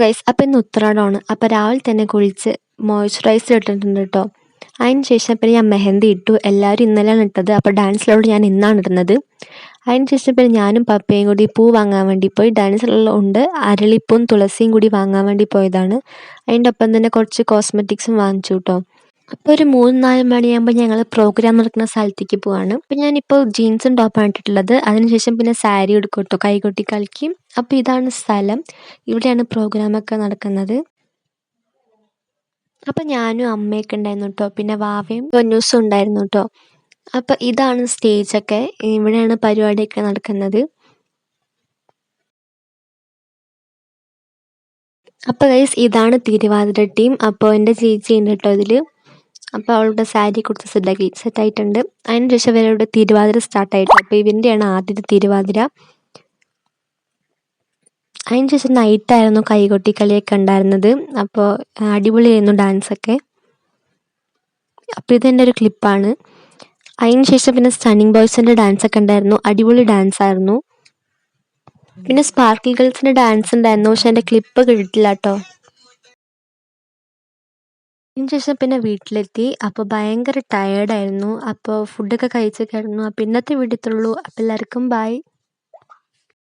Guys അപ്പം ഇന്ന് ഉത്രാടമാണ്. അപ്പോൾ രാവിലെ തന്നെ കുളിച്ച് മോയ്സ്ചറൈസർ ഇട്ടിട്ടുണ്ട് കേട്ടോ. അതിന് ശേഷം പിന്നെ ഞാൻ മെഹന്തി ഇട്ടു. എല്ലാവരും ഇന്നലെയാണ് ഇട്ടത്. അപ്പോൾ ഡാൻസിലോട് ഞാൻ ഇന്നാണ് ഇടുന്നത്. അതിന് ശേഷം പിന്നെ ഞാനും പപ്പയും കൂടി പൂ വാങ്ങാൻ വേണ്ടി പോയി. ഡാൻസിലുണ്ട് അരളിപ്പൂവും തുളസിയും കൂടി വാങ്ങാൻ വേണ്ടി പോയതാണ്. അതിൻ്റെ ഒപ്പം തന്നെ കുറച്ച് കോസ്മെറ്റിക്സും വാങ്ങിച്ചു കേട്ടോ. അപ്പോൾ ഒരു 3-4 മണിയാകുമ്പോൾ ഞങ്ങൾ പ്രോഗ്രാം നടക്കുന്ന സ്ഥലത്തേക്ക് പോവാണ്. അപ്പോൾ ഞാനിപ്പോൾ ജീൻസും ടോപ്പാണ് ഇട്ടിട്ടുള്ളത്. അതിനുശേഷം പിന്നെ സാരി എടുക്കും കേട്ടോ, കൈകൊട്ടി കളിക്കും. അപ്പോൾ ഇതാണ് സ്ഥലം, ഇവിടെയാണ് പ്രോഗ്രാമൊക്കെ നടക്കുന്നത്. അപ്പോൾ ഞാനും അമ്മയൊക്കെ ഉണ്ടായിരുന്നു കേട്ടോ, പിന്നെ വാവയും പൊന്നൂസും ഉണ്ടായിരുന്നു കേട്ടോ. അപ്പോൾ ഇതാണ് സ്റ്റേജൊക്കെ, ഇവിടെയാണ് പരിപാടിയൊക്കെ നടക്കുന്നത്. അപ്പോൾ ഗൈസ് ഇതാണ് തിരുവാതിര ടീം. അപ്പോൾ എൻ്റെ ചേച്ചി ഉണ്ട് കേട്ടോ ഇതിൽ. അപ്പോൾ അവളുടെ സാരി കൊടുത്ത് സെറ്റായിട്ടുണ്ട്. അതിന് ശേഷം ഇവരുടെ തിരുവാതിര സ്റ്റാർട്ടായിട്ട്. അപ്പോൾ ഇവൻ്റെയാണ് ആദ്യത്തെ തിരുവാതിര. അതിന് ശേഷം നൈറ്റായിരുന്നു കൈകൊട്ടി കളിയൊക്കെ ഉണ്ടായിരുന്നത്. അപ്പോൾ അടിപൊളിയായിരുന്നു ഡാൻസൊക്കെ. അപ്പോൾ ഇതെൻ്റെ ഒരു ക്ലിപ്പാണ്. അതിന് ശേഷം പിന്നെ സ്റ്റണ്ണിങ് ബോയ്സിൻ്റെ ഡാൻസൊക്കെ ഉണ്ടായിരുന്നു, അടിപൊളി ഡാൻസായിരുന്നു. പിന്നെ സ്പാർക്കിൾ ഗേൾസിൻ്റെ ഡാൻസ് ഉണ്ടായിരുന്നു, പക്ഷെ എൻ്റെ ക്ലിപ്പ് കിട്ടിയില്ല കേട്ടോ. അതിന് ശേഷം പിന്നെ വീട്ടിലെത്തി. അപ്പോൾ ഭയങ്കര ടയേർഡായിരുന്നു. അപ്പോൾ ഫുഡൊക്കെ കഴിച്ച് കിടന്നു. അപ്പോൾ ഇന്നത്തെ വീഡിയോ ഇത്രയുള്ളൂ. അപ്പോൾ എല്ലാവർക്കും ബൈ.